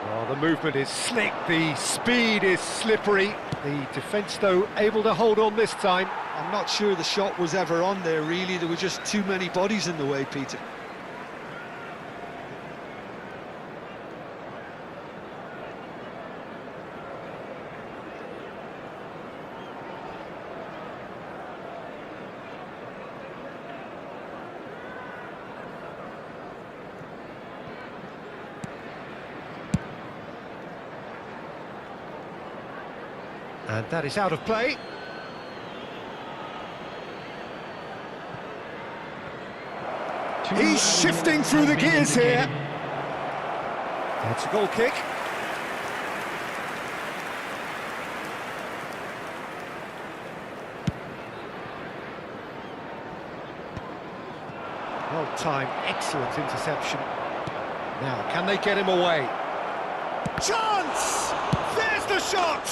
Well, the movement is slick. The speed is slippery. The defence, though, able to hold on this time. I'm not sure the shot was ever on there, really. There were just too many bodies in the way, Peter. And that is out of play. He's shifting through the gears here. That's a goal kick. Well timed, excellent interception. Now, can they get him away? Chance! There's the shot!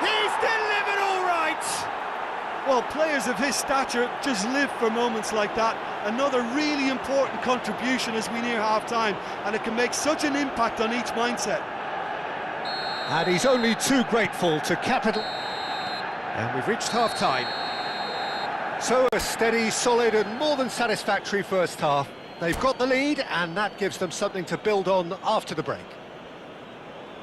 He's delivered all right! Well, players of his stature just live for moments like that. Another really important contribution as we near half-time, and it can make such an impact on each mindset. And he's only too grateful to capital. And we've reached half-time. So a steady, solid and more than satisfactory first half. They've got the lead, and that gives them something to build on after the break.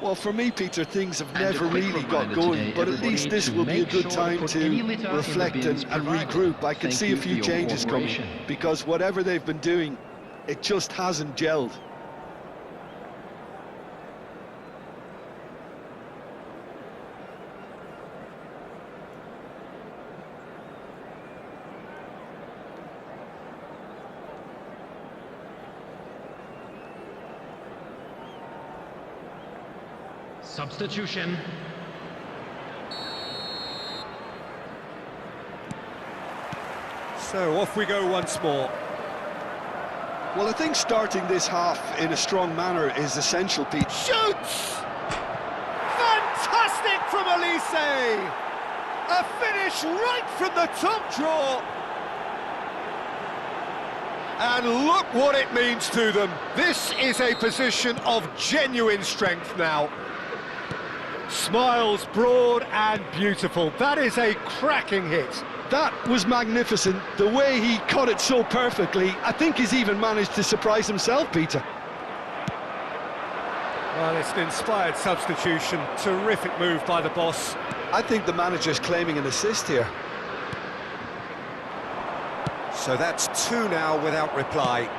Well, for me, Peter, things have never really got going, but at least this will be a good time to reflect and regroup. I can see a few changes coming, because whatever they've been doing, it just hasn't gelled. Substitution. So off we go once more. Well, I think starting this half in a strong manner is essential, Pete. Shoots! Fantastic from Elise! A finish right from the top draw. And look what it means to them. This is a position of genuine strength now. Smiles broad and beautiful. That is a cracking hit. That was magnificent. The way he cut it so perfectly, I think he's even managed to surprise himself, Peter. Well, it's an inspired substitution. Terrific move by the boss. I think the manager's claiming an assist here. So that's two now without reply.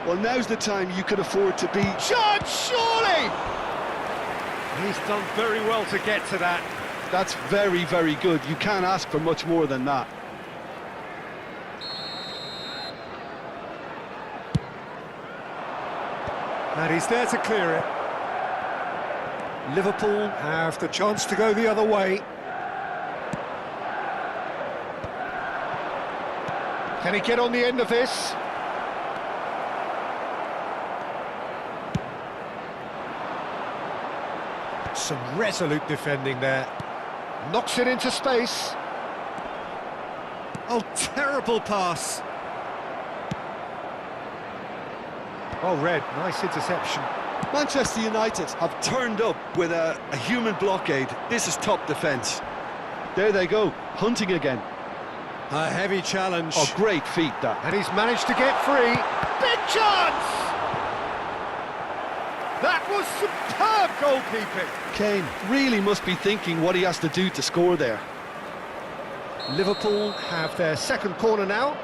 Well, now's the time you could afford to be... Shot, surely! He's done very well to get to that. That's very, very good. You can't ask for much more than that. And he's there to clear it. Liverpool have the chance to go the other way. Can he get on the end of this? Some resolute defending there. Knocks it into space. Oh, terrible pass. Well read, nice interception. Manchester United have turned up with a human blockade. This is top defence. There they go, hunting again. A heavy challenge. Oh, great feat, that. And he's managed to get free. Big chance! That was superb goalkeeping. Kane really must be thinking what he has to do to score there. Liverpool have their second corner now.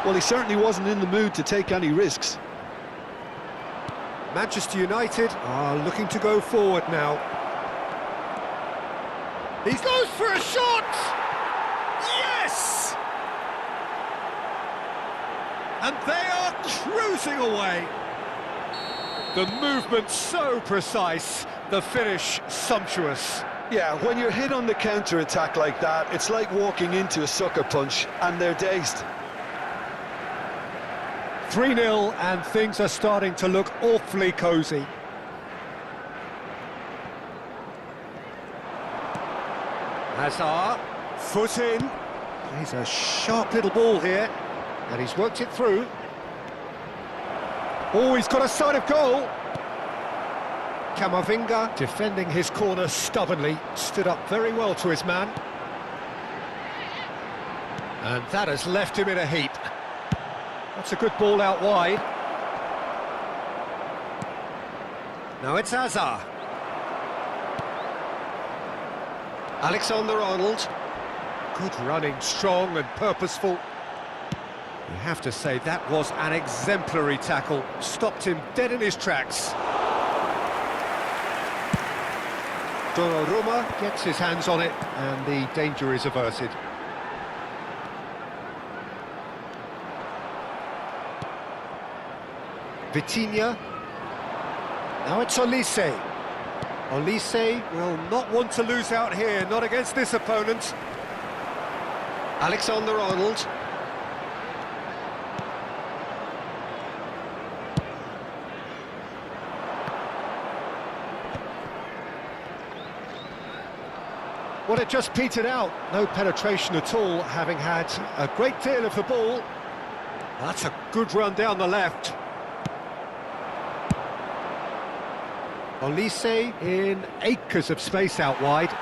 Well, he certainly wasn't in the mood to take any risks. Manchester United are looking to go forward now. He goes for a shot! Yes! And they are cruising away. The movement so precise, the finish sumptuous. Yeah, when you're hit on the counter-attack like that, it's like walking into a sucker punch, and they're dazed. 3-0, and things are starting to look awfully cosy. Hazard, foot in. He's a sharp little ball here, and he's worked it through. Oh, he's got a sight of goal. Camavinga, defending his corner stubbornly, stood up very well to his man. And that has left him in a heap. That's a good ball out wide. Now it's Hazard. Alexander-Arnold. Good running, strong and purposeful. You have to say that was an exemplary tackle. Stopped him dead in his tracks. Donnarumma gets his hands on it and the danger is averted. Vitinha. Now it's Olise. Olise will not want to lose out here, not against this opponent. Alexander-Arnold. Well, it just petered out. No penetration at all, having had a great deal of the ball. That's a good run down the left. Olise in acres of space out wide.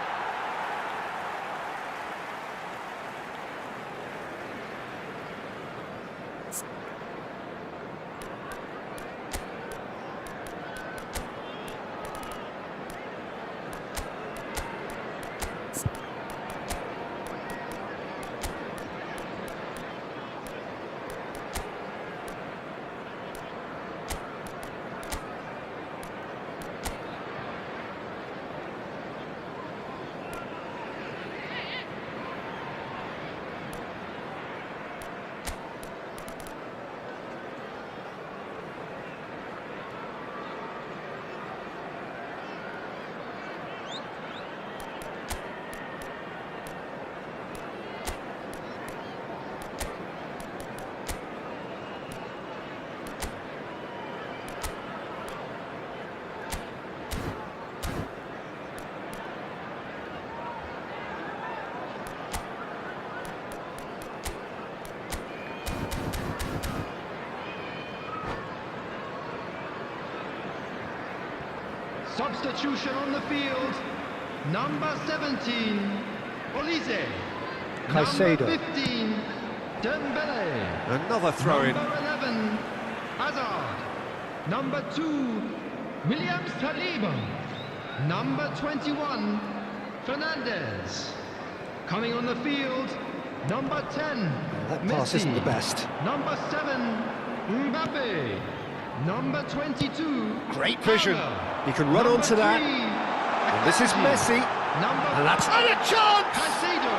Substitution on the field. Number 17, Olise. Caicedo. Number 15, Dembele. Another throw-in. Number 11, Hazard. Number 2, William Saliba. Number 21, Fernandez. Coming on the field, number 10. That pass Messi. isn't the best. Number 7, Mbappe. Number 22. Great vision. Palmer. He can run Number onto that. 3, And this is Messi. Number And that's and a chance! Caicedo.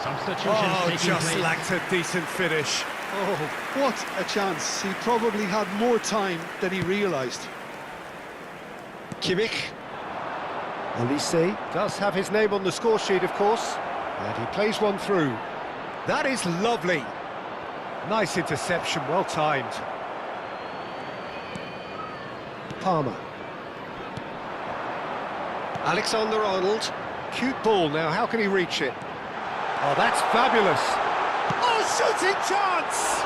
Substitutions Oh, taking just place. lacked a decent finish. Oh, what a chance. He probably had more time than he realised. Kimmich. Olise does have his name on the score sheet, of course. And he plays one through. That is lovely. Nice interception, well timed. Palmer. Alexander-Arnold. Cute ball now, how can he reach it? Oh, that's fabulous. Oh, shooting chance!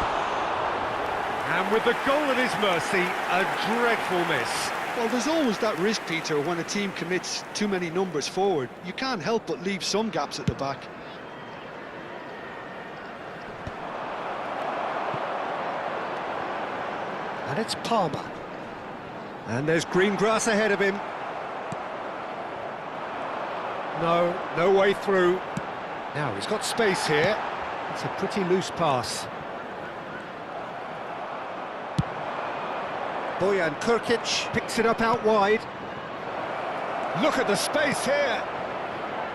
And with the goal at his mercy, a dreadful miss. Well, there's always that risk, Peter, when a team commits too many numbers forward. You can't help but leave some gaps at the back. And it's Palmer. And there's green grass ahead of him. No way through. Now he's got space here. It's a pretty loose pass. Bojan Krkić picks it up out wide. Look at the space here.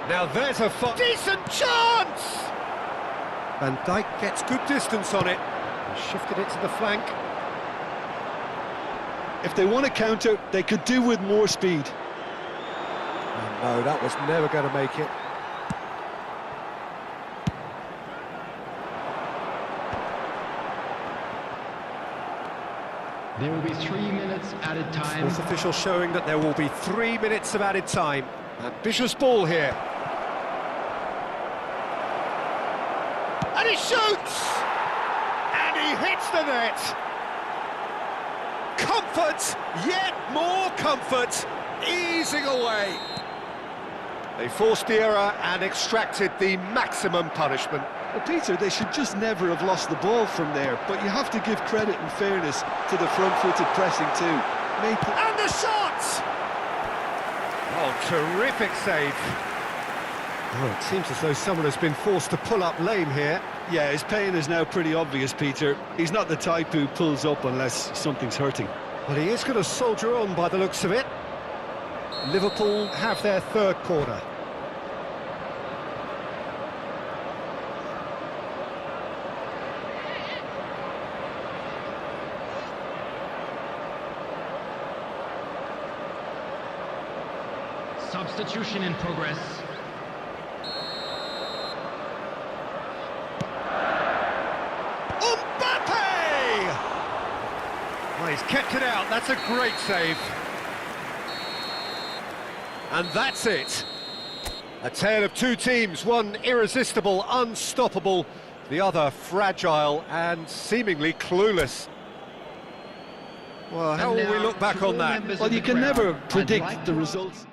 Now there's a decent chance! Van Dijk gets good distance on it. He shifted it to the flank. If they want to counter, they could do with more speed. Oh, no, that was never going to make it. There will be 3 minutes added time. Fourth official showing that there will be 3 minutes of added time. Ambitious ball here. And he shoots! And he hits the net! Comfort, yet more comfort, easing away. They forced the error and extracted the maximum punishment. Well, Peter, they should just never have lost the ball from there, but you have to give credit and fairness to the front-footed pressing too. And the shot! Oh, terrific save. Oh, it seems as though someone has been forced to pull up lame here. Yeah, his pain is now pretty obvious, Peter. He's not the type who pulls up unless something's hurting. Well, he is going to soldier on by the looks of it. Liverpool have their third corner. Substitution in progress. Mbappe! Well, he's kept it out. That's a great save. And that's it. A tale of two teams, one irresistible, unstoppable, the other fragile and seemingly clueless. Well, how will we look back on that? Well, you can never predict the results.